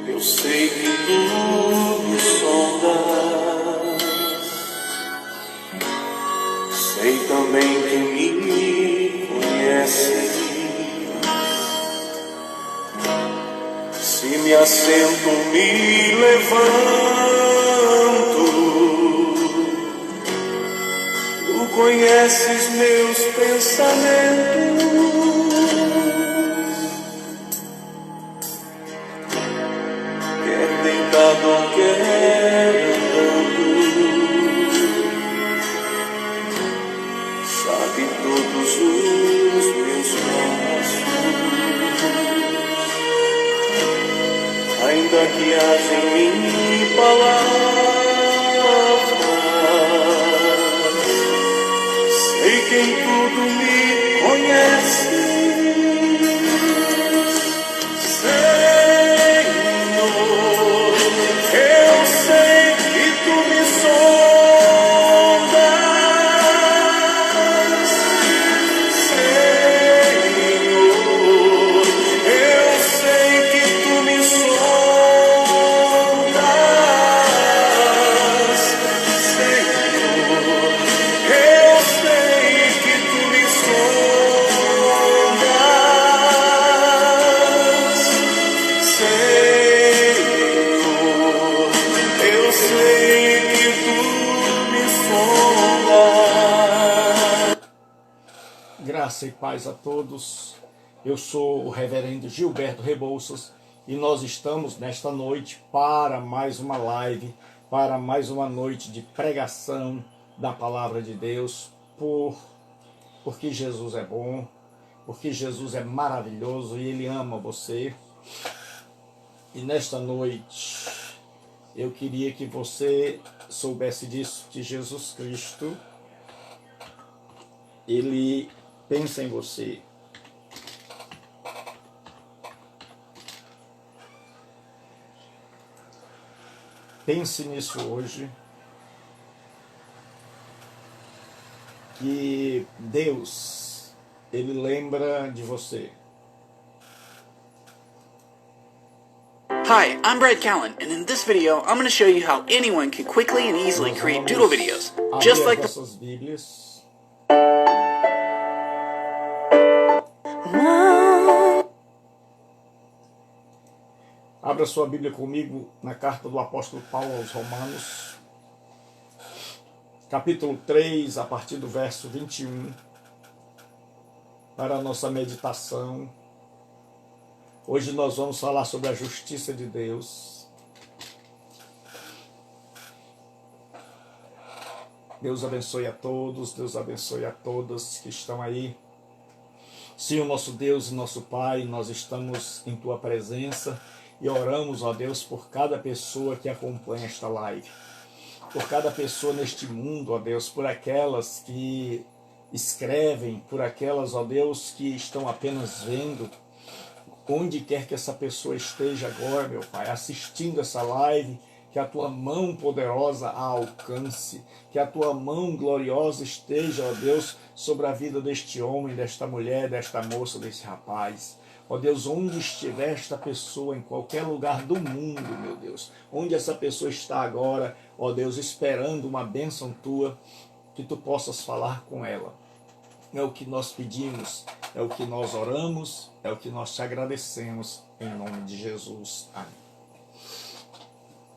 eu sei que tu me sondas, sei também que me conheces. Se me assento, me levanto, tu conheces meus pensamentos. Quer deitado ou quer andando, sabe todos os meus passos. Ainda que haja em mim palavras, sei que em tudo me conheces, Senhor. Eu sei que tu me sondas, Senhor. Eu sei que tu me sondas, Senhor. Eu sei que tu me sondas, Senhor. Eu sei que tu me sondas. Graça e paz a todos. Eu sou o reverendo Gilberto Rebouças e nós estamos nesta noite para mais uma live, para mais uma noite de pregação da palavra de Deus, porque Jesus é bom, porque Jesus é maravilhoso e Ele ama você. E nesta noite eu queria que você soubesse disso, que Jesus Cristo, Ele pensa em você. Pense nisso hoje, que Deus, Ele lembra de você. Hi, I'm Brad Callen, and in this video, I'm going to show you how anyone can quickly and easily Nós create vamos doodle videos, abrir just as like the... nossas Bíblias. Abra sua Bíblia comigo na carta do apóstolo Paulo aos Romanos, capítulo 3, a partir do verso 21, para a nossa meditação. Hoje nós vamos falar sobre a justiça de Deus. Deus abençoe a todos, Deus abençoe a todas que estão aí. Sim, o nosso Deus e nosso Pai, nós estamos em Tua presença e oramos, ó Deus, por cada pessoa que acompanha esta live. Por cada pessoa neste mundo, ó Deus, por aquelas que escrevem, por aquelas, ó Deus, que estão apenas vendo. Onde quer que essa pessoa esteja agora, meu Pai, assistindo essa live, que a Tua mão poderosa a alcance, que a Tua mão gloriosa esteja, ó Deus, sobre a vida deste homem, desta mulher, desta moça, desse rapaz. Ó Deus, onde estiver esta pessoa, em qualquer lugar do mundo, meu Deus, onde essa pessoa está agora, ó Deus, esperando uma bênção Tua, que Tu possas falar com ela. É o que nós pedimos, é o que nós oramos, é o que nós te agradecemos, em nome de Jesus. Amém.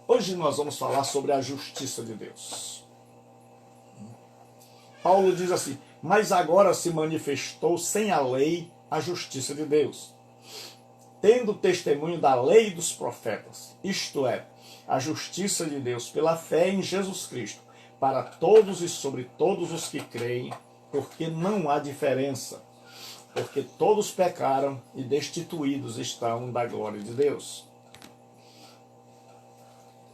Hoje nós vamos falar sobre a justiça de Deus. Paulo diz assim: mas agora se manifestou sem a lei a justiça de Deus, tendo testemunho da lei e dos profetas, isto é, a justiça de Deus pela fé em Jesus Cristo, para todos e sobre todos os que creem, porque não há diferença, porque todos pecaram e destituídos estão da glória de Deus.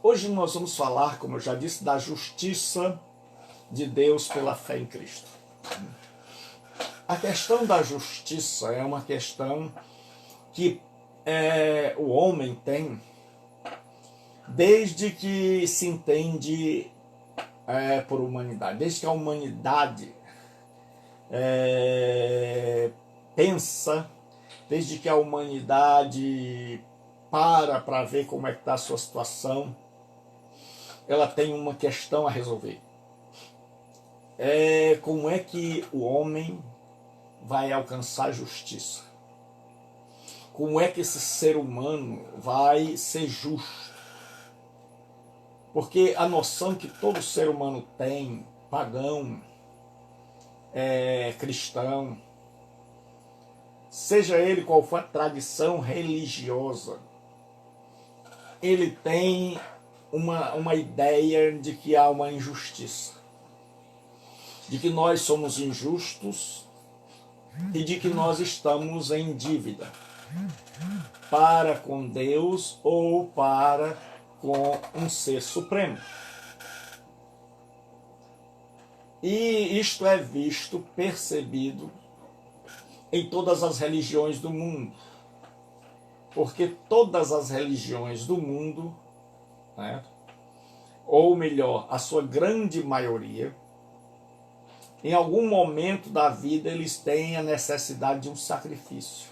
Hoje nós vamos falar, como eu já disse, da justiça de Deus pela fé em Cristo. A questão da justiça é uma questão que o homem tem desde que se entende por humanidade, desde que a humanidade pensa, desde que a humanidade para ver como é que está a sua situação, ela tem uma questão a resolver. Como é que o homem vai alcançar a justiça? Como é que esse ser humano vai ser justo? Porque a noção que todo ser humano tem, pagão, cristão, seja ele qual for a tradição religiosa, ele tem uma ideia de que há uma injustiça, de que nós somos injustos e de que nós estamos em dívida para com Deus ou para com um ser supremo. E isto é visto, percebido em todas as religiões do mundo. Porque todas as religiões do mundo, né, ou melhor, a sua grande maioria, em algum momento da vida eles têm a necessidade de um sacrifício.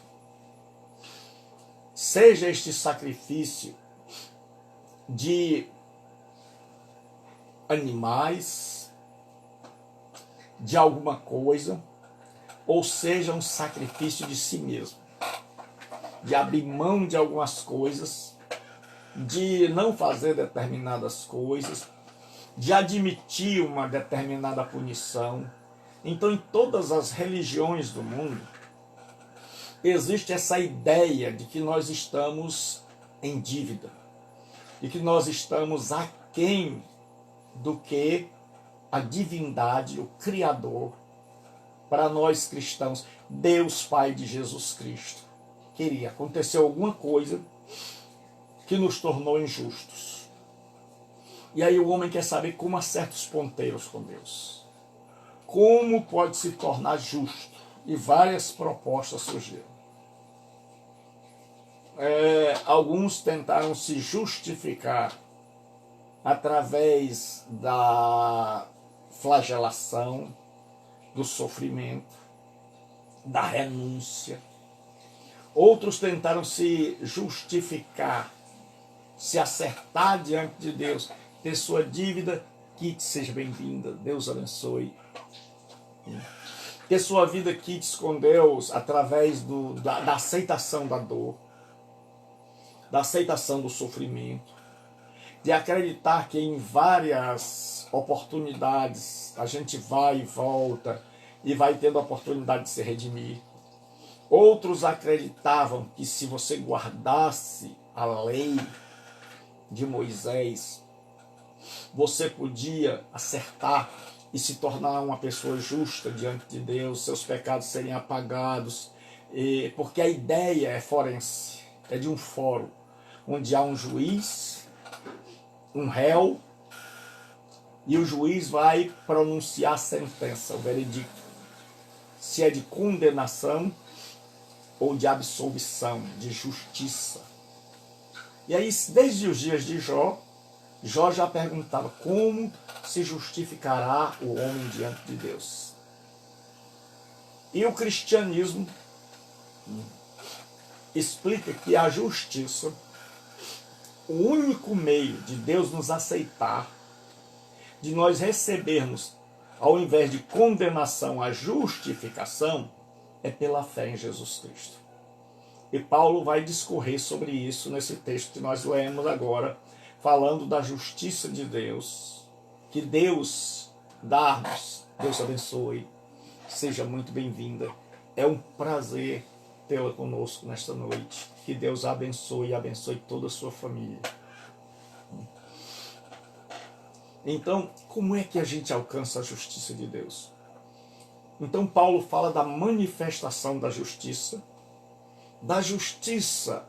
Seja este sacrifício de animais, de alguma coisa, ou seja, um sacrifício de si mesmo, de abrir mão de algumas coisas, de não fazer determinadas coisas, de admitir uma determinada punição. Então, em todas as religiões do mundo, existe essa ideia de que nós estamos em dívida, de que nós estamos aquém do que a divindade, o Criador, para nós cristãos, Deus Pai de Jesus Cristo, queria. Aconteceu alguma coisa que nos tornou injustos. E aí o homem quer saber como acerta os ponteiros com Deus. Como pode se tornar justo? E várias propostas surgiram. Alguns tentaram se justificar através da flagelação, do sofrimento, da renúncia. Outros tentaram se justificar, se acertar diante de Deus, ter sua dívida, quite, seja bem-vinda, Deus abençoe. Ter sua vida quites com Deus através da aceitação da dor, da aceitação do sofrimento, de acreditar que em várias oportunidades a gente vai e volta e vai tendo a oportunidade de se redimir. Outros acreditavam que se você guardasse a lei de Moisés, você podia acertar e se tornar uma pessoa justa diante de Deus, seus pecados seriam apagados, porque a ideia é forense, é de um fórum, onde há um juiz, um réu, e o juiz vai pronunciar a sentença, o veredicto, se é de condenação ou de absolvição, de justiça. E aí, desde os dias de Jó, Jó já perguntava como se justificará o homem diante de Deus. E o cristianismo explica que a justiça, o único meio de Deus nos aceitar, de nós recebermos, ao invés de condenação, a justificação, é pela fé em Jesus Cristo. E Paulo vai discorrer sobre isso nesse texto que nós lemos agora, falando da justiça de Deus, que Deus dá-nos. Deus abençoe, seja muito bem-vinda. É um prazer tê-la conosco nesta noite. Que Deus a abençoe e abençoe toda a sua família. Então, como é que a gente alcança a justiça de Deus? Então, Paulo fala da manifestação da justiça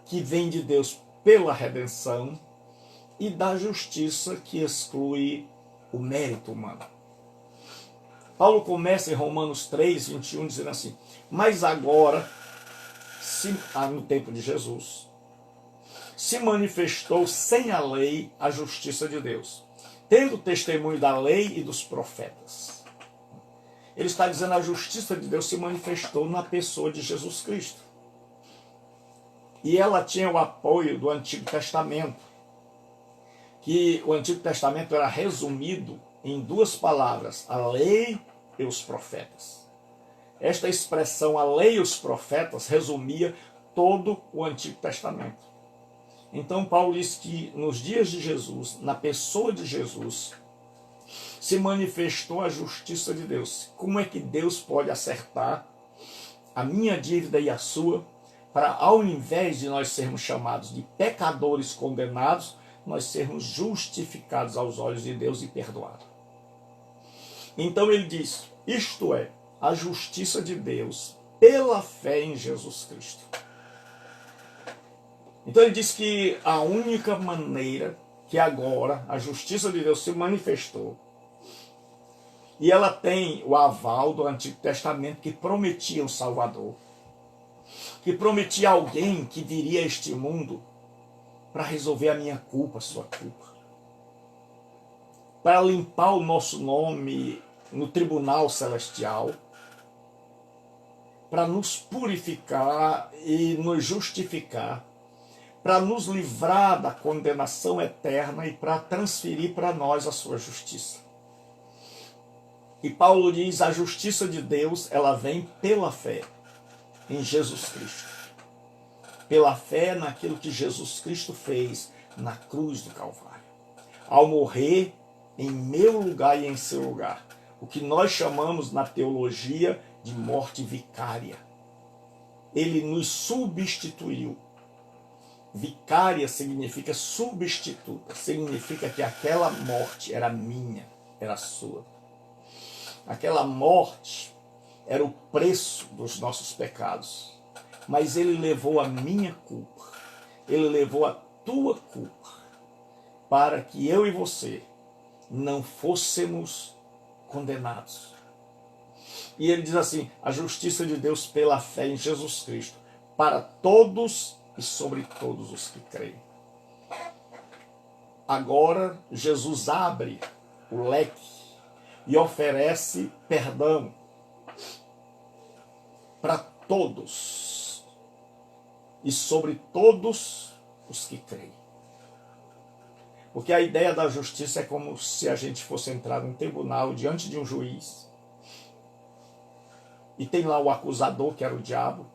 que vem de Deus pela redenção e da justiça que exclui o mérito humano. Paulo começa em Romanos 3, 21, dizendo assim: mas agora, no tempo de Jesus, se manifestou sem a lei a justiça de Deus, tendo testemunho da lei e dos profetas. Ele está dizendo que a justiça de Deus se manifestou na pessoa de Jesus Cristo. E ela tinha o apoio do Antigo Testamento, que o Antigo Testamento era resumido em duas palavras: a lei e os profetas. Esta expressão, a lei e os profetas, resumia todo o Antigo Testamento. Então Paulo diz que nos dias de Jesus, na pessoa de Jesus, se manifestou a justiça de Deus. Como é que Deus pode acertar a minha dívida e a sua, para ao invés de nós sermos chamados de pecadores condenados, nós sermos justificados aos olhos de Deus e perdoados? Então ele diz, isto é, a justiça de Deus pela fé em Jesus Cristo. Então ele diz que a única maneira que agora a justiça de Deus se manifestou, e ela tem o aval do Antigo Testamento que prometia um Salvador, que prometia alguém que viria a este mundo para resolver a minha culpa, a sua culpa, para limpar o nosso nome no tribunal celestial, para nos purificar e nos justificar, para nos livrar da condenação eterna e para transferir para nós a sua justiça. E Paulo diz, a justiça de Deus, ela vem pela fé em Jesus Cristo. Pela fé naquilo que Jesus Cristo fez na cruz do Calvário. Ao morrer em meu lugar e em seu lugar. O que nós chamamos na teologia de morte vicária. Ele nos substituiu. Vicária significa substituta. Significa que aquela morte era minha, era sua. Aquela morte era o preço dos nossos pecados. Mas ele levou a minha culpa. Ele levou a tua culpa. Para que eu e você não fôssemos condenados. E ele diz assim, a justiça de Deus pela fé em Jesus Cristo, para todos e sobre todos os que creem. Agora Jesus abre o leque e oferece perdão para todos e sobre todos os que creem. Porque a ideia da justiça é como se a gente fosse entrar num tribunal diante de um juiz e tem lá o acusador, que era o diabo,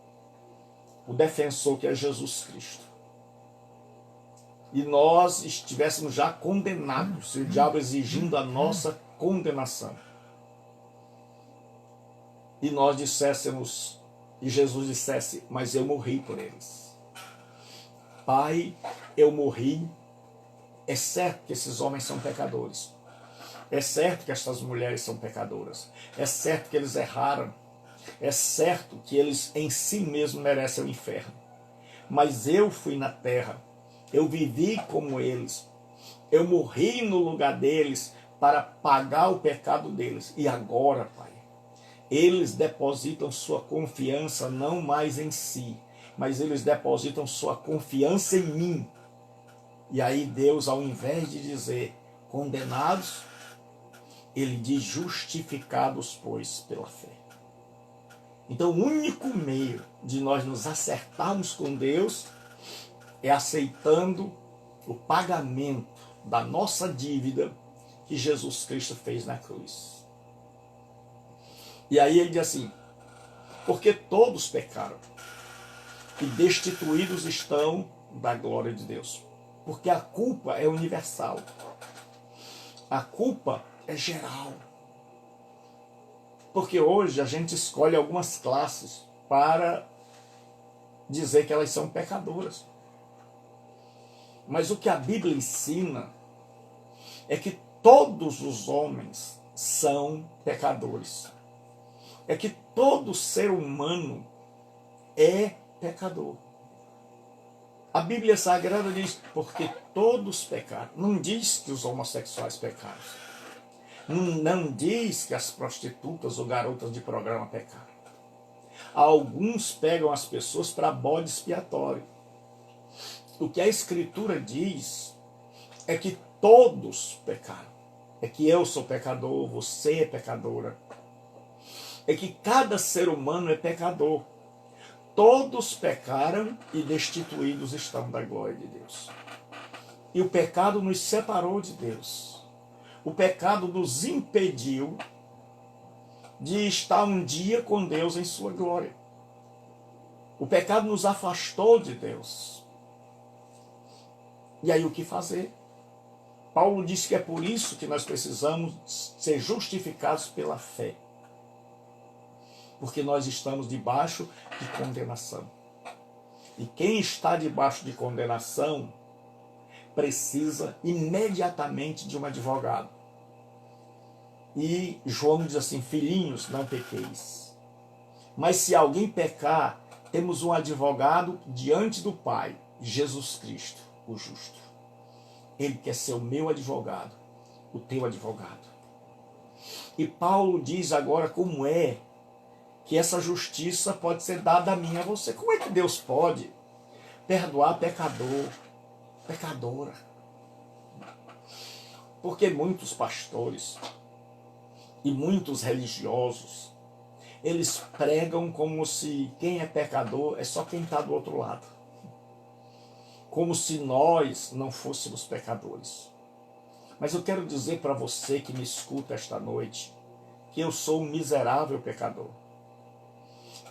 o defensor, que é Jesus Cristo. E nós estivéssemos já condenados, e o diabo exigindo a nossa condenação. E nós disséssemos, e Jesus dissesse, mas eu morri por eles. Pai, eu morri. É certo que esses homens são pecadores. É certo que estas mulheres são pecadoras. É certo que eles erraram. É certo que eles em si mesmos merecem o inferno. Mas eu fui na terra. Eu vivi como eles. Eu morri no lugar deles para pagar o pecado deles. E agora, Pai, eles depositam sua confiança não mais em si, mas eles depositam sua confiança em mim. E aí Deus, ao invés de dizer condenados, ele diz justificados, pois, pela fé. Então o único meio de nós nos acertarmos com Deus é aceitando o pagamento da nossa dívida que Jesus Cristo fez na cruz. E aí ele diz assim, porque todos pecaram e destituídos estão da glória de Deus. Porque a culpa é universal. A culpa é geral. Porque hoje a gente escolhe algumas classes para dizer que elas são pecadoras. Mas o que a Bíblia ensina é que todos os homens são pecadores. É que todo ser humano é pecador. A Bíblia Sagrada diz, porque todos pecaram. Não diz que os homossexuais pecaram. Não diz que as prostitutas ou garotas de programa pecaram. Alguns pegam as pessoas para bode expiatório. O que a Escritura diz é que todos pecaram. É que eu sou pecador, você é pecadora. É que cada ser humano é pecador. todos pecaram e destituídos estão da glória de Deus. E o pecado nos separou de Deus. O pecado nos impediu de estar um dia com Deus em sua glória. O pecado nos afastou de Deus. E aí o que fazer? Paulo diz que é por isso que nós precisamos ser justificados pela fé. Porque nós estamos debaixo de condenação. E quem está debaixo de condenação precisa imediatamente de um advogado. E João diz assim: filhinhos, não pequeis. Mas se alguém pecar, temos um advogado diante do Pai, Jesus Cristo, o justo. Ele quer ser o meu advogado, o teu advogado. E Paulo diz agora como é que essa justiça pode ser dada a mim e a você. Como é que Deus pode perdoar pecador, pecadora? Porque muitos pastores e muitos religiosos, eles pregam como se quem é pecador é só quem está do outro lado. Como se nós não fôssemos pecadores. Mas eu quero dizer para você que me escuta esta noite, que eu sou um miserável pecador.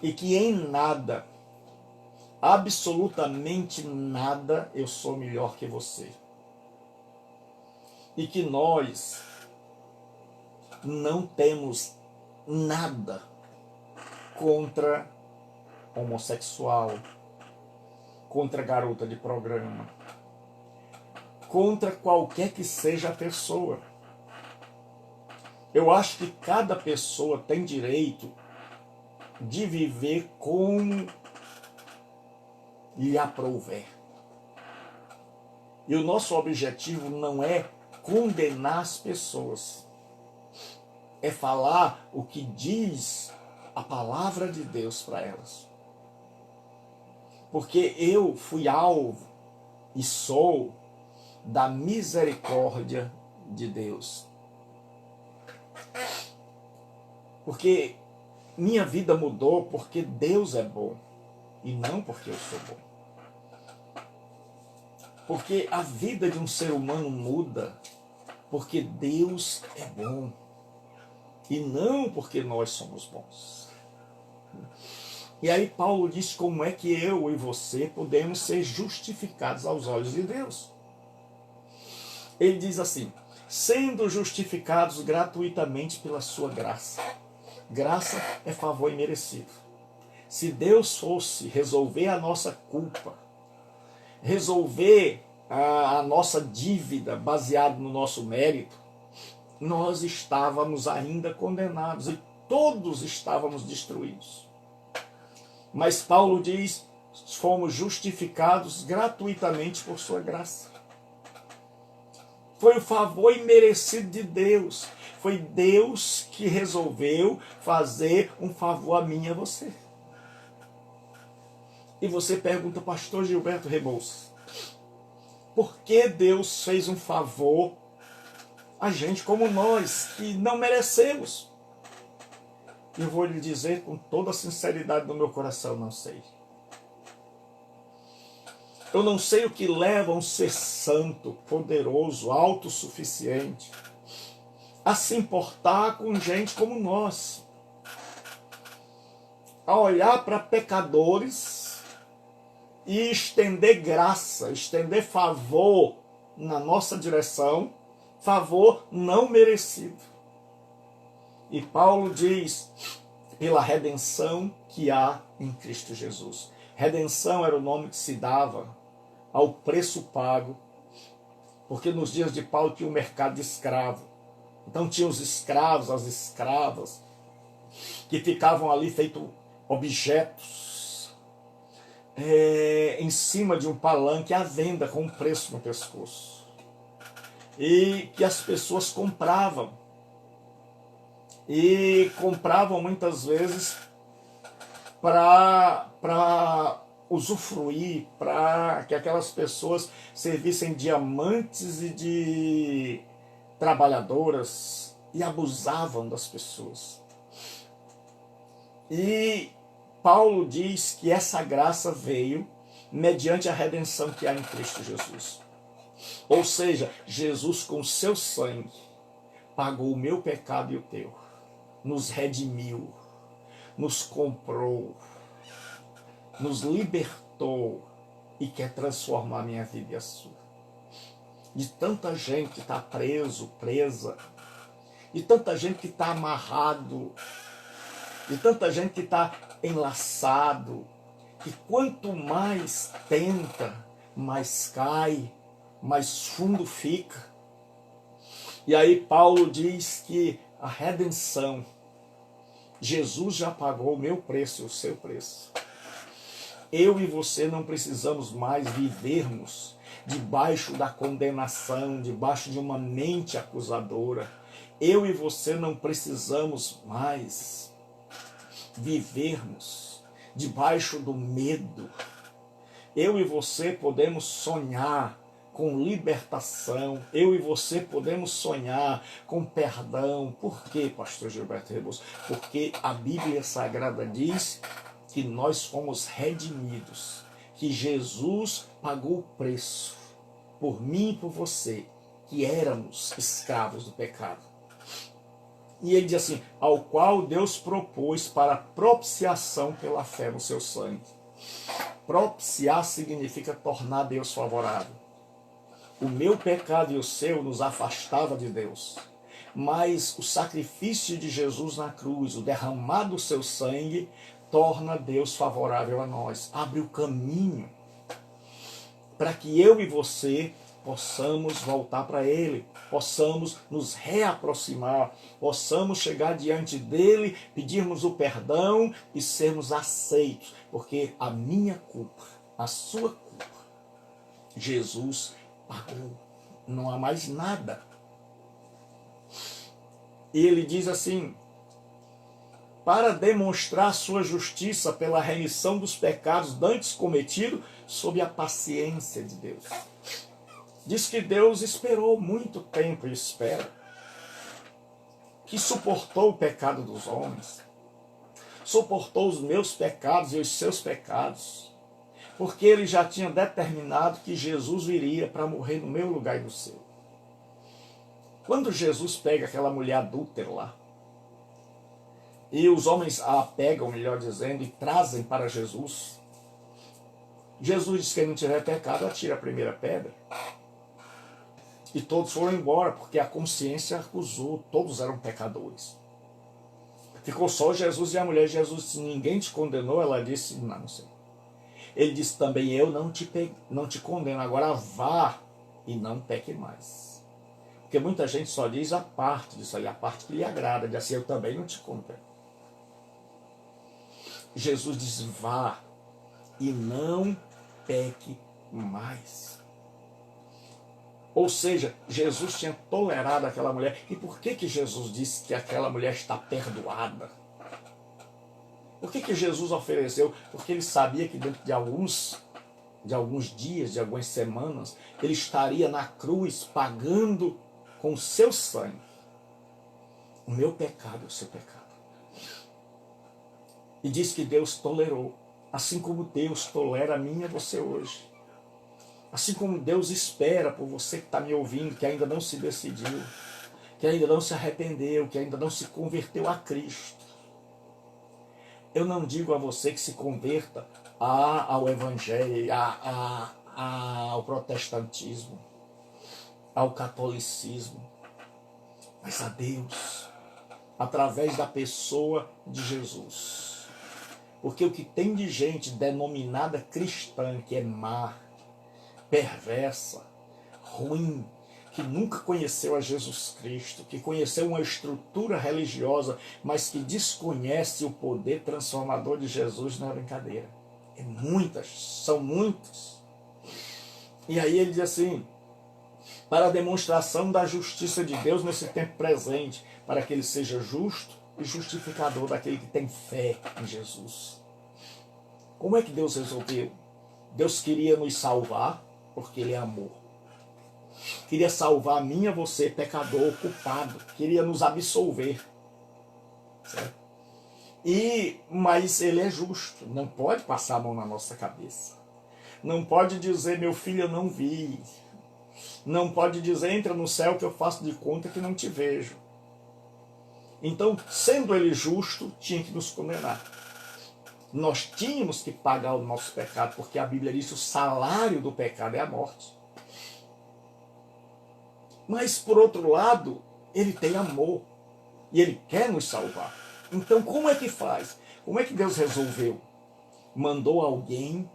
E que em nada, absolutamente nada, eu sou melhor que você. E que nós não temos nada contra homossexual, contra garota de programa, contra qualquer que seja a pessoa. Eu acho que cada pessoa tem direito de viver como lhe aprouver. E o nosso objetivo não é condenar as pessoas, é falar o que diz a palavra de Deus para elas. Porque eu fui alvo e sou da misericórdia de Deus. Porque minha vida mudou porque Deus é bom e não porque eu sou bom. Porque a vida de um ser humano muda porque Deus é bom e não porque nós somos bons. E aí Paulo diz como é que eu e você podemos ser justificados aos olhos de Deus. Ele diz assim: sendo justificados gratuitamente pela sua graça. Graça é favor imerecido. Se Deus fosse resolver a nossa culpa, resolver a nossa dívida baseado no nosso mérito, nós estávamos ainda condenados e todos estávamos destruídos. Mas Paulo diz: fomos justificados gratuitamente por sua graça. Foi o favor imerecido de Deus. Foi Deus que resolveu fazer um favor a mim e a você. E você pergunta: pastor Gilberto Rebouças, por que Deus fez um favor a gente como nós, que não merecemos? Eu vou lhe dizer com toda a sinceridade do meu coração: não sei. Eu não sei o que leva um ser santo, poderoso, autossuficiente a se importar com gente como nós, a olhar para pecadores e estender graça, estender favor na nossa direção, favor não merecido. E Paulo diz: pela redenção que há em Cristo Jesus. Redenção era o nome que se dava ao preço pago, porque nos dias de Paulo tinha um mercado de escravo. Então tinha os escravos, as escravas, que ficavam ali feitos objetos em cima de um palanque à venda com um preço no pescoço. E que as pessoas compravam. E compravam muitas vezes para usufruir, para que aquelas pessoas servissem de amantes e de trabalhadoras, e abusavam das pessoas. E Paulo diz que essa graça veio mediante a redenção que há em Cristo Jesus. Ou seja, Jesus com seu sangue pagou o meu pecado e o teu, nos redimiu, nos comprou, nos libertou e quer transformar a minha vida e a sua. De tanta gente que está preso, presa, de tanta gente que está amarrado, de tanta gente que está enlaçado, que quanto mais tenta, mais cai, mais fundo fica. E aí Paulo diz que a redenção, Jesus já pagou o meu preço e o seu preço. Eu e você não precisamos mais vivermos debaixo da condenação, debaixo de uma mente acusadora. Eu e você não precisamos mais vivermos debaixo do medo. Eu e você podemos sonhar com libertação. Eu e você podemos sonhar com perdão. Por quê, pastor Gilberto Rebouças? Porque a Bíblia Sagrada diz que nós fomos redimidos, que Jesus pagou o preço por mim e por você, que éramos escravos do pecado. E ele diz assim, ao qual Deus propôs para propiciação pela fé no seu sangue. Propiciar significa tornar Deus favorável. O meu pecado e o seu nos afastava de Deus. Mas o sacrifício de Jesus na cruz, o derramado do seu sangue, torna Deus favorável a nós. Abre o caminho para que eu e você possamos voltar para Ele, possamos nos reaproximar, possamos chegar diante dEle, pedirmos o perdão e sermos aceitos, porque a minha culpa, a sua culpa, Jesus pagou. Não há mais nada. E ele diz assim, para demonstrar sua justiça pela remissão dos pecados dantes cometidos sob a paciência de Deus. Diz que Deus esperou muito tempo e espera, que suportou o pecado dos homens, suportou os meus pecados e os seus pecados, porque ele já tinha determinado que Jesus viria para morrer no meu lugar e no seu. Quando Jesus pega aquela mulher adúltera lá, e os homens a pegam, melhor dizendo, e trazem para Jesus, Jesus diz que quem não tiver pecado, atira a primeira pedra. E todos foram embora, porque a consciência acusou, todos eram pecadores. Ficou só Jesus e a mulher. Jesus disse, ninguém te condenou? Ela disse, não, Senhor. Ele disse também, eu não te condeno, agora vá e não peque mais. Porque muita gente só diz a parte disso aí, a parte que lhe agrada, diz assim, eu também não te condeno. Jesus diz, vá e não peque mais. Ou seja, Jesus tinha tolerado aquela mulher. E por que Jesus disse que aquela mulher está perdoada? Por que Jesus ofereceu? Porque ele sabia que dentro de alguns dias, de algumas semanas, ele estaria na cruz pagando com o seu sangue o meu pecado e o seu pecado. E diz que Deus tolerou, assim como Deus tolera a mim e a você hoje. Assim como Deus espera por você que está me ouvindo, que ainda não se decidiu, que ainda não se arrependeu, que ainda não se converteu a Cristo. Eu não digo a você que se converta ao Evangelho, ao protestantismo, ao catolicismo, mas a Deus, através da pessoa de Jesus. Porque o que tem de gente denominada cristã, que é má, perversa, ruim, que nunca conheceu a Jesus Cristo, que conheceu uma estrutura religiosa, mas que desconhece o poder transformador de Jesus, não é brincadeira. É muitas, são muitas. E aí ele diz assim, para a demonstração da justiça de Deus nesse tempo presente, para que ele seja justo e justificador daquele que tem fé em Jesus. Como é que Deus resolveu? Deus queria nos salvar, porque ele é amor. Queria salvar a mim e a você, pecador, culpado. Queria nos absolver. Certo? Mas ele é justo, não pode passar a mão na nossa cabeça. Não pode dizer, meu filho, eu não vi. Não pode dizer, entra no céu que eu faço de conta que não te vejo. Então, sendo ele justo, tinha que nos condenar. Nós tínhamos que pagar o nosso pecado, porque a Bíblia diz que o salário do pecado é a morte. Mas, por outro lado, ele tem amor. E ele quer nos salvar. Então, como é que faz? Como é que Deus resolveu? Mandou alguém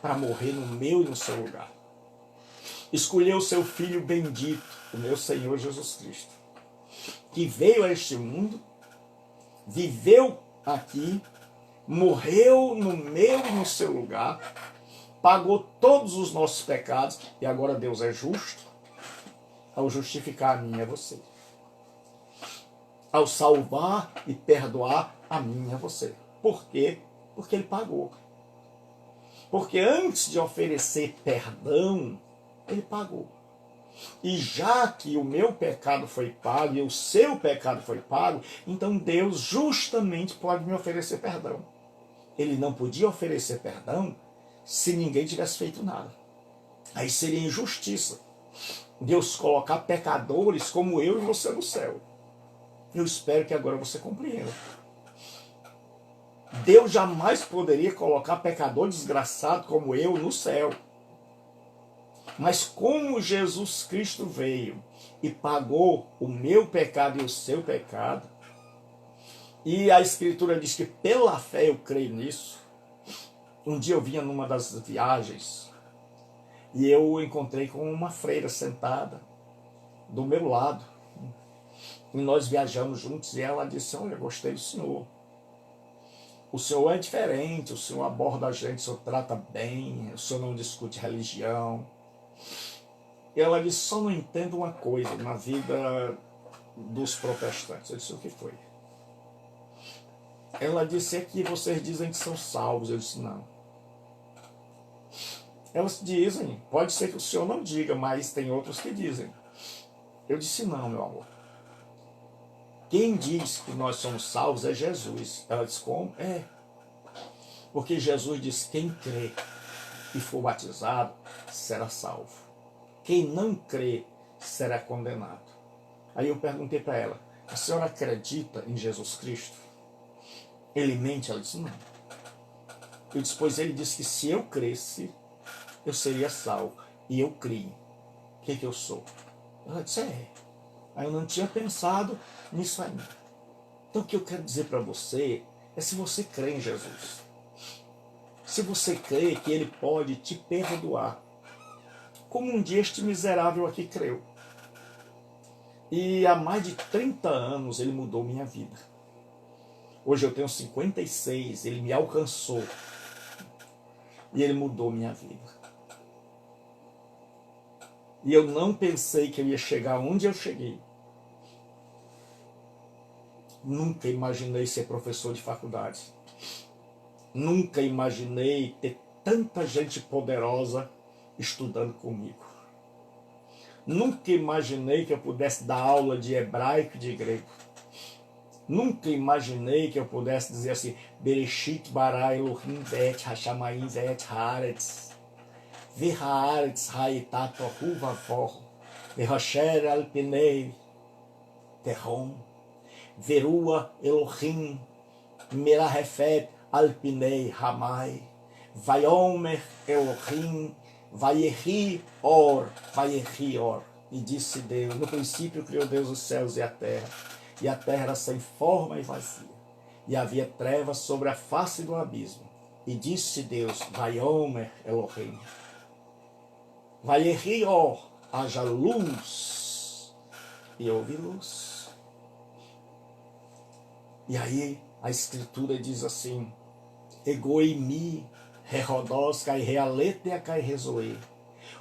para morrer no meu e no seu lugar. Escolheu o seu Filho bendito, o meu Senhor Jesus Cristo, que veio a este mundo, viveu aqui, morreu no meu e no seu lugar, pagou todos os nossos pecados, e agora Deus é justo ao justificar a mim e a você. Ao salvar e perdoar a mim e a você. Por quê? Porque ele pagou. Porque antes de oferecer perdão, ele pagou. E já que o meu pecado foi pago e o seu pecado foi pago, então Deus justamente pode me oferecer perdão. Ele não podia oferecer perdão se ninguém tivesse feito nada. Aí seria injustiça. Deus colocar pecadores como eu e você no céu. Eu espero que agora você compreenda. Deus jamais poderia colocar pecador desgraçado como eu no céu. Mas como Jesus Cristo veio e pagou o meu pecado e o seu pecado, e a Escritura diz que pela fé eu creio nisso. Um dia eu vinha numa das viagens e eu encontrei com uma freira sentada do meu lado. E nós viajamos juntos e ela disse, olha, gostei do senhor. O senhor é diferente, o senhor aborda a gente, o senhor trata bem, o senhor não discute religião. E ela disse, só não entendo uma coisa na vida dos protestantes. Eu disse, o que foi? Ela disse, é que vocês dizem que são salvos. Eu disse, não. Elas dizem, pode ser que o senhor não diga, mas tem outros que dizem. Eu disse, não, meu amor. Quem diz que nós somos salvos é Jesus. Ela disse, como? É. Porque Jesus diz, quem crê e for batizado será salvo. Quem não crê será condenado. Aí eu perguntei para ela, a senhora acredita em Jesus Cristo? Ele mente? Ela disse, não. Eu disse, pois ele disse que se eu cresce, eu seria salvo. E eu criei. O que eu sou? Ela disse, é. Aí eu não tinha pensado nisso ainda. Então o que eu quero dizer para você é se você crê em Jesus. Se você crê que ele pode te perdoar. Como um dia este miserável aqui creu. E há mais de 30 anos ele mudou minha vida. Hoje eu tenho 56, ele me alcançou. E ele mudou minha vida. E eu não pensei que eu ia chegar onde eu cheguei. Nunca imaginei ser professor de faculdade. Nunca imaginei ter tanta gente poderosa estudando comigo. Nunca imaginei que eu pudesse dar aula de hebraico e de grego. Nunca imaginei que eu pudesse dizer assim, Bereshit bara Elohim vet hashamayim vet haaretz v'haaretz ha'itat tohu vavor v'hasher al pinei tehom verua Elohim merahefet al pinei hamai vayomer Elohim vayehi or. E disse Deus, no princípio criou Deus os céus e a terra era sem forma e vazia, e havia trevas sobre a face do abismo. E disse Deus, Vayomer Elohim, Vayehi or, haja luz, e houve luz. E aí a Escritura diz assim, Egoimi, Rehodos, Kai Realete, Kai Rezoe,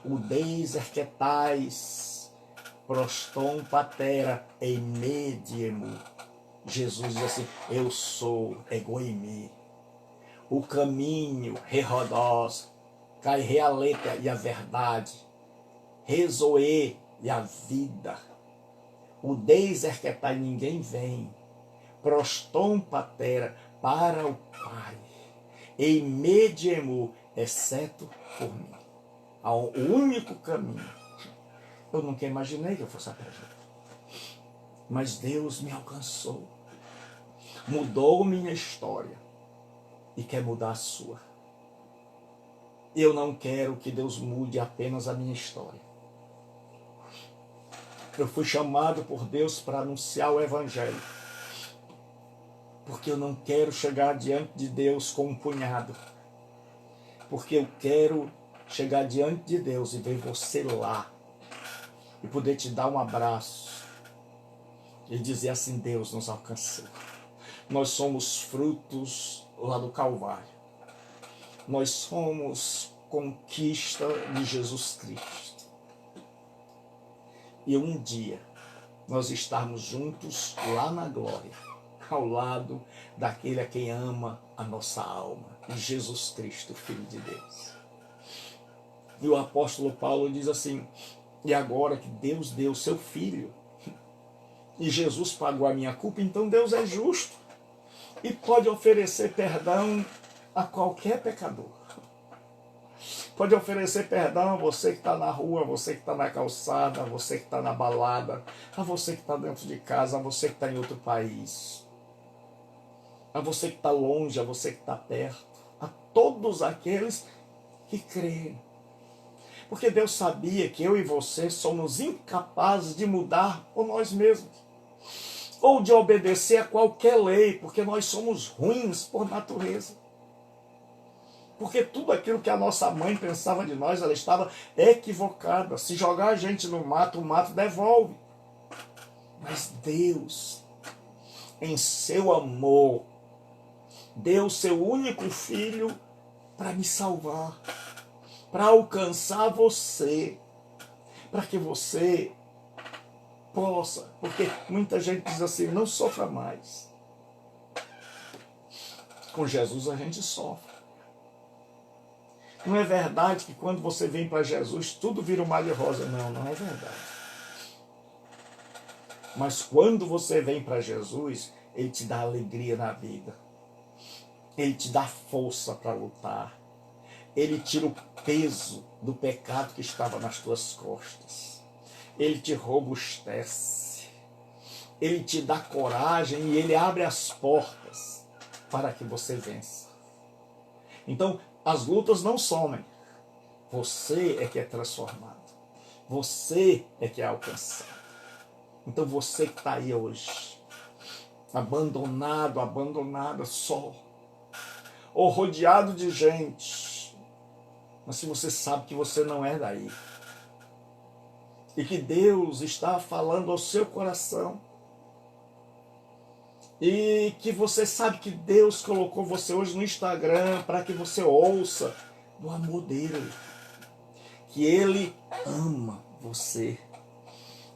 Udeis Erquetais, Proston Patera, Eimediemu. Jesus diz assim, eu sou Egoimi, o caminho, Rehodos, Kai Realete, e a verdade, Rezoe, e a vida. Udeis Erquetai, ninguém vem. Proston Patera, para o Pai. Ei medemo, exceto por mim. O único caminho. Eu nunca imaginei que eu fosse apresentado. Mas Deus me alcançou. Mudou minha história. E quer mudar a sua. Eu não quero que Deus mude apenas a minha história. Eu fui chamado por Deus para anunciar o Evangelho. Porque eu não quero chegar diante de Deus com um punhado. Porque eu quero chegar diante de Deus e ver você lá. E poder te dar um abraço. E dizer assim, Deus nos alcançou. Nós somos frutos lá do Calvário. Nós somos conquista de Jesus Cristo. E um dia nós estarmos juntos lá na glória, ao lado daquele a quem ama a nossa alma, Jesus Cristo, Filho de Deus. E o apóstolo Paulo diz assim, e agora que Deus deu seu Filho, e Jesus pagou a minha culpa, então Deus é justo e pode oferecer perdão a qualquer pecador. Pode oferecer perdão a você que está na rua, a você que está na calçada, a você que está na balada, a você que está dentro de casa, a você que está em outro país, a você que está longe, a você que está perto, a todos aqueles que creem. Porque Deus sabia que eu e você somos incapazes de mudar por nós mesmos, ou de obedecer a qualquer lei, porque nós somos ruins por natureza. Porque tudo aquilo que a nossa mãe pensava de nós, ela estava equivocada. Se jogar a gente no mato, o mato devolve. Mas Deus, em seu amor, deu seu único filho para me salvar, para alcançar você, para que você possa, porque muita gente diz assim, não sofra mais. Com Jesus a gente sofre. Não é verdade que quando você vem para Jesus, tudo vira um mar de rosa. Não, não é verdade. Mas quando você vem para Jesus, Ele te dá alegria na vida. Ele te dá força para lutar. Ele tira o peso do pecado que estava nas tuas costas. Ele te robustece. Ele te dá coragem e Ele abre as portas para que você vença. Então, as lutas não somem. Você é que é transformado. Você é que é alcançado. Então você que está aí hoje, abandonado, abandonada, só, ou rodeado de gente, mas se você sabe que você não é daí, e que Deus está falando ao seu coração, e que você sabe que Deus colocou você hoje no Instagram para que você ouça do amor dele, que Ele ama você,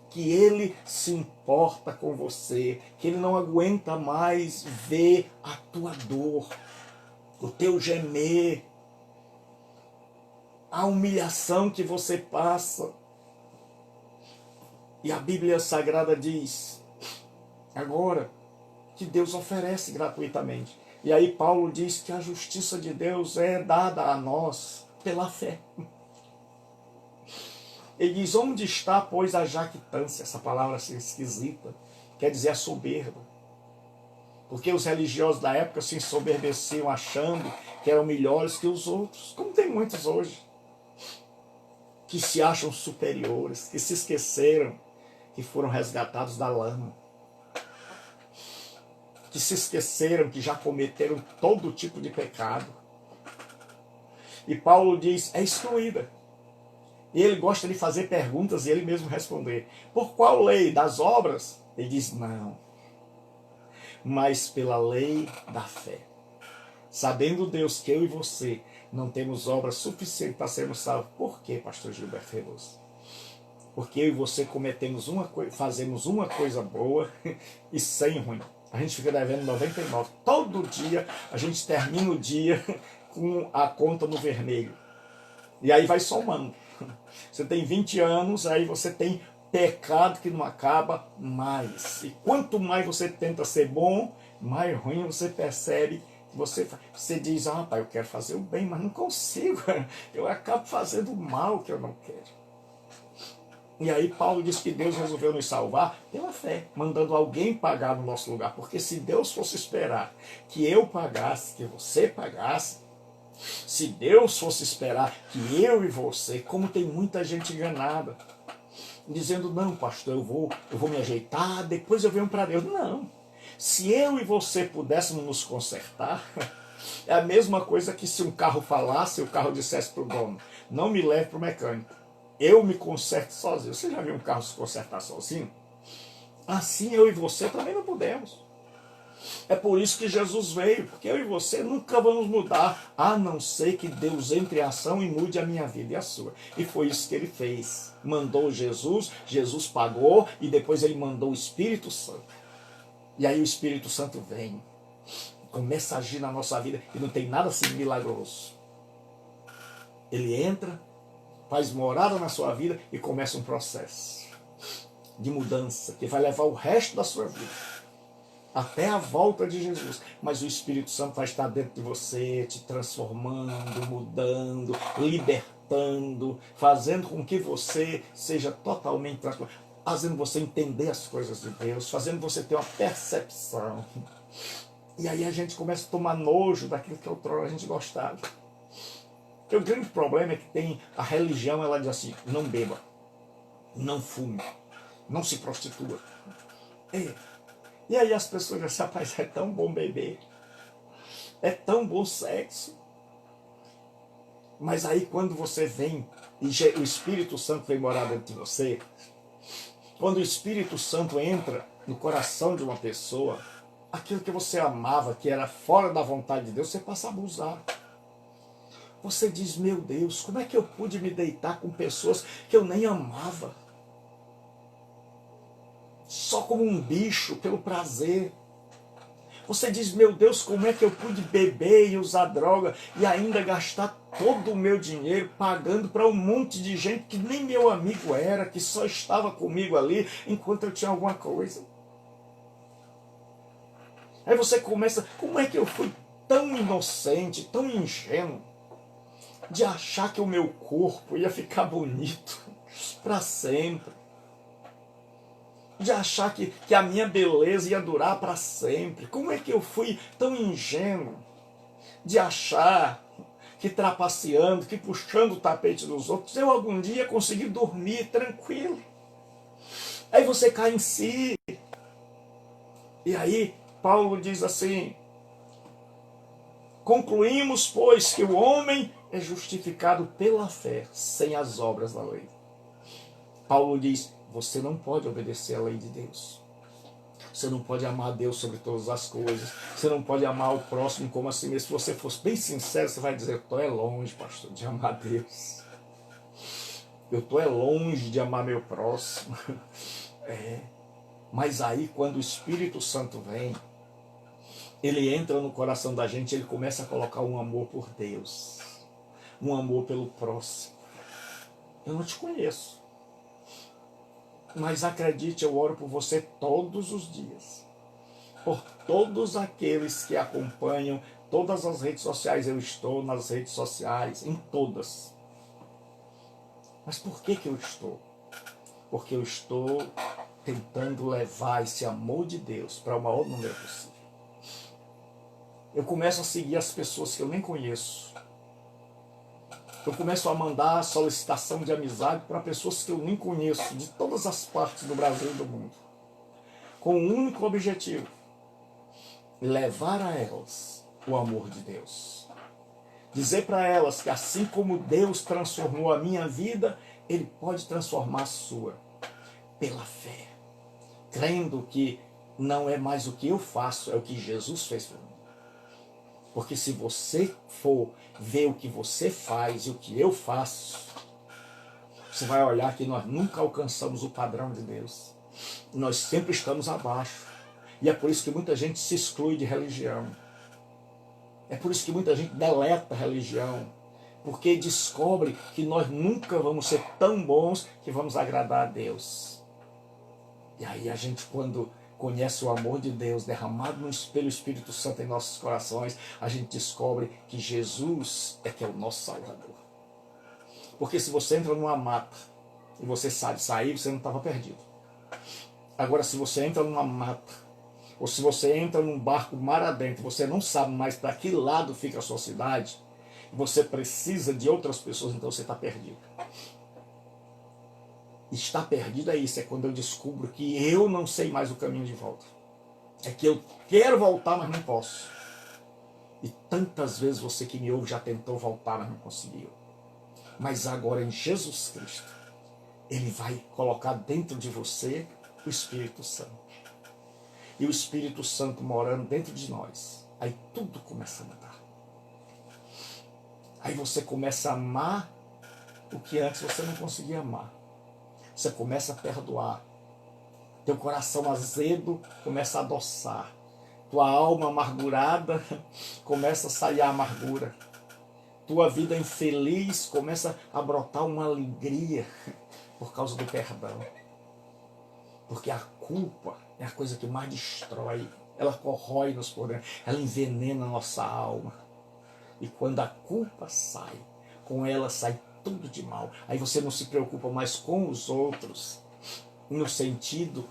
que Ele se importa com você, que Ele não aguenta mais ver a tua dor, o teu gemer, a humilhação que você passa. E a Bíblia Sagrada diz, agora, que Deus oferece gratuitamente. E aí Paulo diz que a justiça de Deus é dada a nós pela fé. Ele diz, onde está, pois, a jactância? Essa palavra assim, esquisita, quer dizer a soberba. Porque os religiosos da época se ensoberbeciam achando que eram melhores que os outros, como tem muitos hoje, que se acham superiores, que se esqueceram que foram resgatados da lama, que se esqueceram que já cometeram todo tipo de pecado. E Paulo diz, é excluída. E ele gosta de fazer perguntas e ele mesmo responder. Por qual lei? Das obras? Ele diz, não. Mas pela lei da fé. Sabendo Deus que eu e você não temos obras suficientes para sermos salvos. Por quê, pastor Gilberto Veloso? Porque eu e você fazemos uma coisa boa e 100 ruim. A gente fica devendo 99. Todo dia a gente termina o dia com a conta no vermelho. E aí vai somando. Você tem 20 anos, aí você tem pecado que não acaba mais. E quanto mais você tenta ser bom, mais ruim você percebe. Você diz, rapaz, eu quero fazer o bem, mas não consigo. Eu acabo fazendo o mal que eu não quero. E aí Paulo diz que Deus resolveu nos salvar pela fé, mandando alguém pagar no nosso lugar. Porque se Deus fosse esperar que eu pagasse, que você pagasse, se Deus fosse esperar que eu e você, como tem muita gente enganada, dizendo, não, pastor, eu vou me ajeitar, depois eu venho para Deus. Não. Se eu e você pudéssemos nos consertar, é a mesma coisa que se um carro falasse, o carro dissesse para o dono, não me leve para o mecânico, eu me conserto sozinho. Você já viu um carro se consertar sozinho? Assim eu e você também não podemos. É por isso que Jesus veio, porque eu e você nunca vamos mudar, a não ser que Deus entre em ação e mude a minha vida e a sua. E foi isso que ele fez. Mandou Jesus, Jesus pagou e depois ele mandou o Espírito Santo. E aí o Espírito Santo vem, começa a agir na nossa vida e não tem nada assim milagroso. Ele entra, faz morada na sua vida e começa um processo de mudança que vai levar o resto da sua vida até a volta de Jesus. Mas o Espírito Santo vai estar dentro de você, te transformando, mudando, libertando, fazendo com que você seja totalmente transformado, fazendo você entender as coisas de Deus, fazendo você ter uma percepção. E aí a gente começa a tomar nojo daquilo que outrora a gente gostava. Porque o grande problema é que tem a religião, ela diz assim, não beba, não fume, não se prostitua. E aí as pessoas dizem, rapaz, é tão bom beber, é tão bom sexo. Mas aí quando você vem, e o Espírito Santo vem morar dentro de você, quando o Espírito Santo entra no coração de uma pessoa, aquilo que você amava, que era fora da vontade de Deus, você passa a abusar. Você diz, meu Deus, como é que eu pude me deitar com pessoas que eu nem amava? Só como um bicho, pelo prazer. Você diz, meu Deus, como é que eu pude beber e usar droga e ainda gastar todo o meu dinheiro pagando para um monte de gente que nem meu amigo era, que só estava comigo ali enquanto eu tinha alguma coisa? Aí você começa, como é que eu fui tão inocente, tão ingênuo, de achar que o meu corpo ia ficar bonito para sempre? De achar que a minha beleza ia durar para sempre? Como é que eu fui tão ingênuo de achar que trapaceando, que puxando o tapete dos outros, eu algum dia consegui dormir tranquilo? Aí você cai em si. E aí Paulo diz assim, concluímos, pois, que o homem é justificado pela fé, sem as obras da lei. Paulo diz, você não pode obedecer à lei de Deus. Você não pode amar a Deus sobre todas as coisas. Você não pode amar o próximo como a si mesmo. Se você fosse bem sincero, você vai dizer, eu estou longe, pastor, de amar a Deus. Eu estou longe de amar meu próximo. Mas aí, quando o Espírito Santo vem, ele entra no coração da gente, ele começa a colocar um amor por Deus. Um amor pelo próximo. Eu não te conheço. Mas acredite, eu oro por você todos os dias. Por todos aqueles que acompanham todas as redes sociais. Eu estou nas redes sociais, em todas. Mas por que eu estou? Porque eu estou tentando levar esse amor de Deus para o maior número possível. Eu começo a seguir as pessoas que eu nem conheço. Eu começo a mandar solicitação de amizade para pessoas que eu nem conheço, de todas as partes do Brasil e do mundo. Com um único objetivo, levar a elas o amor de Deus. Dizer para elas que assim como Deus transformou a minha vida, Ele pode transformar a sua, pela fé. Crendo que não é mais o que eu faço, é o que Jesus fez por mim. Porque se você for ver o que você faz e o que eu faço, você vai olhar que nós nunca alcançamos o padrão de Deus. Nós sempre estamos abaixo. E é por isso que muita gente se exclui de religião. É por isso que muita gente deleta a religião. Porque descobre que nós nunca vamos ser tão bons que vamos agradar a Deus. E aí a gente, quando conhece o amor de Deus derramado pelo Espírito Santo em nossos corações, a gente descobre que Jesus é que é o nosso Salvador. Porque se você entra numa mata e você sabe sair, você não estava perdido. Agora, se você entra numa mata, ou se você entra num barco mar adentro, você não sabe mais para que lado fica a sua cidade, você precisa de outras pessoas, então você está perdido. Estar perdido é isso, é quando eu descubro que eu não sei mais o caminho de volta. É que eu quero voltar, mas não posso. E tantas vezes você que me ouve já tentou voltar, mas não conseguiu. Mas agora em Jesus Cristo, Ele vai colocar dentro de você o Espírito Santo. E o Espírito Santo morando dentro de nós, aí tudo começa a mudar. Aí você começa a amar o que antes você não conseguia amar. Você começa a perdoar. Teu coração azedo começa a adoçar. Tua alma amargurada começa a sair a amargura. Tua vida infeliz começa a brotar uma alegria por causa do perdão. Porque a culpa é a coisa que mais destrói. Ela corrói-nos por dentro. Ela envenena a nossa alma. E quando a culpa sai, com ela sai tudo de mal. Aí você não se preocupa mais com os outros, no sentido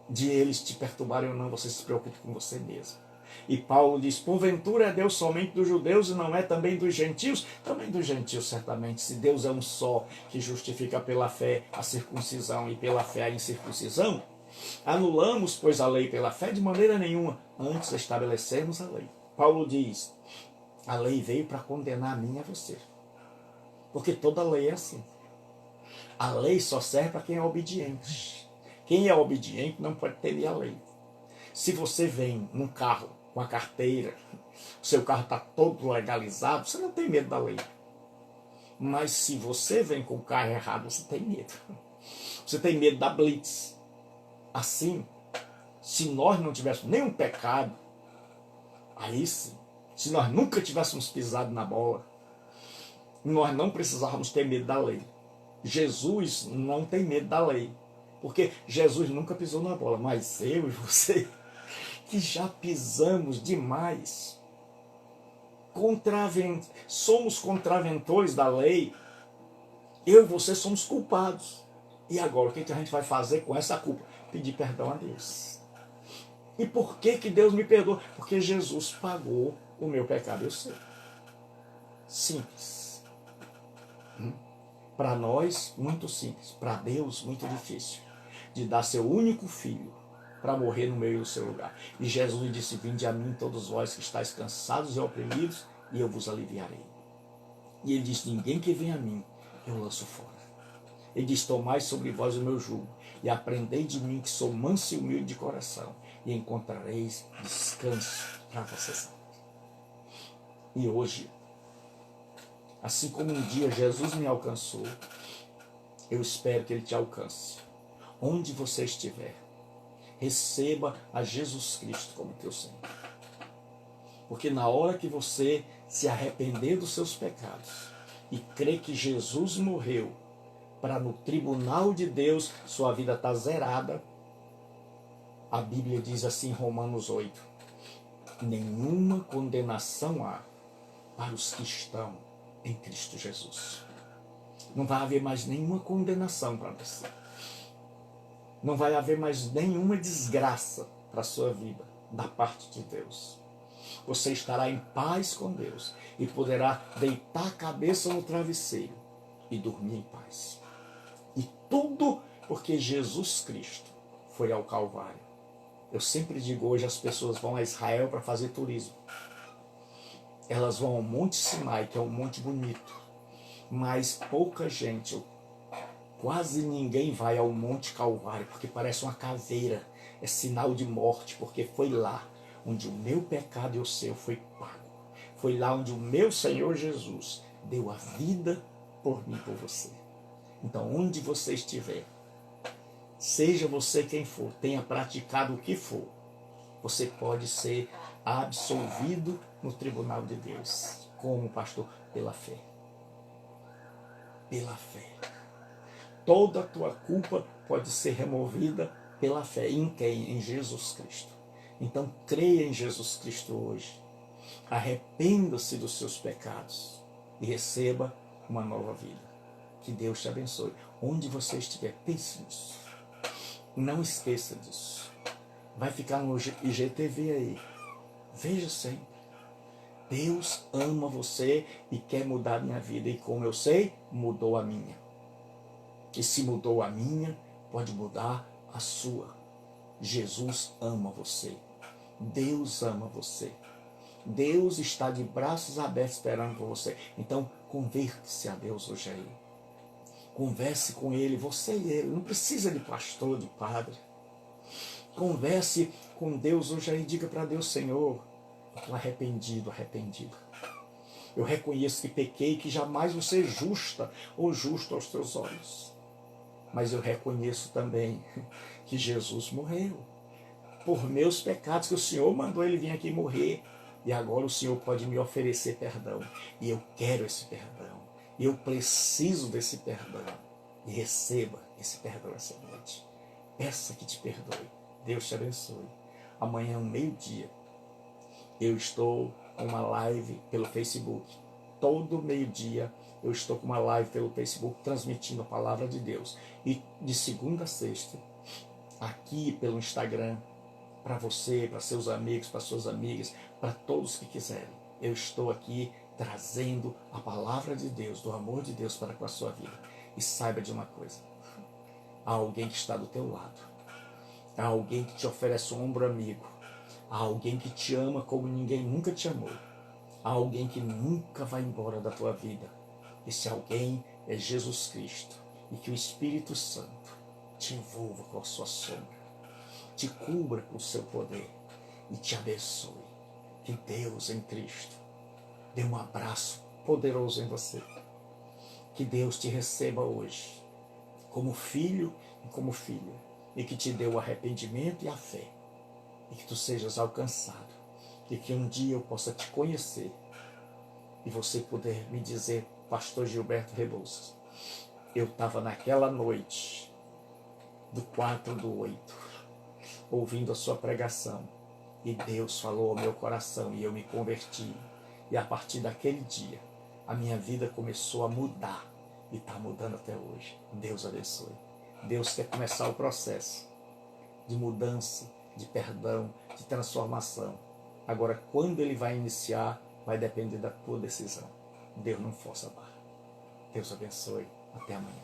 de eles te perturbarem ou não, você se preocupa com você mesmo. E Paulo diz, porventura é Deus somente dos judeus e não é também dos gentios? Também dos gentios, certamente. Se Deus é um só, que justifica pela fé a circuncisão e pela fé a incircuncisão, anulamos, pois, a lei pela fé de maneira nenhuma, antes estabelecemos a lei. Paulo diz, a lei veio para condenar a mim e a você. Porque toda lei é assim. A lei só serve para quem é obediente. Quem é obediente não pode temer a lei. Se você vem num carro com a carteira, o seu carro está todo legalizado, você não tem medo da lei. Mas se você vem com o carro errado, você tem medo. Você tem medo da blitz. Assim, se nós não tivéssemos nenhum pecado, aí sim, se nós nunca tivéssemos pisado na bola, nós não precisávamos ter medo da lei. Jesus não tem medo da lei, porque Jesus nunca pisou na bola, mas eu e você, que já pisamos demais, somos contraventores da lei, eu e você somos culpados. E agora, o que a gente vai fazer com essa culpa? Pedir perdão a Deus. E por que Deus me perdoa? Porque Jesus pagou o meu pecado, eu sei. Simples. Para nós, muito simples. Para Deus, muito difícil. De dar seu único filho para morrer no meio do seu lugar. E Jesus disse, vinde a mim todos vós que estáis cansados e oprimidos, e eu vos aliviarei. E ele disse, ninguém que vem a mim, eu lanço fora. Ele diz, tomai sobre vós o meu jugo, e aprendei de mim que sou manso e humilde de coração, e encontrareis descanso para vocês. E hoje, assim como um dia Jesus me alcançou, eu espero que Ele te alcance. Onde você estiver, receba a Jesus Cristo como teu Senhor. Porque na hora que você se arrepender dos seus pecados e crer que Jesus morreu para no tribunal de Deus sua vida está zerada, a Bíblia diz assim em Romanos 8, nenhuma condenação há para os que estão em Cristo Jesus. Não vai haver mais nenhuma condenação para você. Não vai haver mais nenhuma desgraça para a sua vida da parte de Deus. Você estará em paz com Deus e poderá deitar a cabeça no travesseiro e dormir em paz. E tudo porque Jesus Cristo foi ao Calvário. Eu sempre digo, hoje as pessoas vão a Israel para fazer turismo. Elas vão ao Monte Sinai, que é um monte bonito, mas pouca gente, quase ninguém vai ao Monte Calvário, porque parece uma caveira, é sinal de morte, porque foi lá onde o meu pecado e o seu foi pago. Foi lá onde o meu Senhor Jesus deu a vida por mim e por você. Então, onde você estiver, seja você quem for, tenha praticado o que for, você pode ser absolvido no tribunal de Deus. Como, pastor? Pela fé. Pela fé. Toda a tua culpa pode ser removida pela fé. Em quem? Em Jesus Cristo. Então creia em Jesus Cristo hoje. Arrependa-se dos seus pecados e receba uma nova vida. Que Deus te abençoe. Onde você estiver, pense nisso. Não esqueça disso. Vai ficar no IGTV aí. Veja sempre. Deus ama você e quer mudar a minha vida. E como eu sei, mudou a minha. E se mudou a minha, pode mudar a sua. Jesus ama você. Deus ama você. Deus está de braços abertos esperando por você. Então, converta-se a Deus hoje aí. Converse com Ele, você e Ele. Não precisa de pastor, de padre. Converse com Deus hoje aí. Diga para Deus: Senhor, eu estou arrependido, arrependido. Eu reconheço que pequei, que jamais vou ser justa ou justo aos teus olhos. Mas eu reconheço também que Jesus morreu por meus pecados, que o Senhor mandou Ele vir aqui morrer. E agora o Senhor pode me oferecer perdão. E eu quero esse perdão. E eu preciso desse perdão. E receba esse perdão essa noite. Peça que te perdoe. Deus te abençoe. Amanhã, meio-dia, eu estou com uma live pelo Facebook. Todo meio-dia eu estou com uma live pelo Facebook transmitindo a palavra de Deus. E de segunda a sexta, aqui pelo Instagram, para você, para seus amigos, para suas amigas, para todos que quiserem. Eu estou aqui trazendo a palavra de Deus, do amor de Deus para com a sua vida. E saiba de uma coisa: há alguém que está do teu lado. Há alguém que te oferece um ombro amigo. Há alguém que te ama como ninguém nunca te amou. Há alguém que nunca vai embora da tua vida. Esse alguém é Jesus Cristo. E que o Espírito Santo te envolva com a sua sombra, te cubra com o seu poder e te abençoe. Que Deus em Cristo dê um abraço poderoso em você. Que Deus te receba hoje como filho e como filha, e que te dê o arrependimento e a fé, e que tu sejas alcançado, e que um dia eu possa te conhecer e você poder me dizer: Pastor Gilberto Rebouças, eu estava naquela noite do 4/8 ouvindo a sua pregação e Deus falou ao meu coração e eu me converti, e a partir daquele dia a minha vida começou a mudar e está mudando até hoje. Deus abençoe. Deus quer começar o processo de mudança, de perdão, de transformação. Agora, quando Ele vai iniciar, vai depender da tua decisão. Deus não força a barra. Deus abençoe. Até amanhã.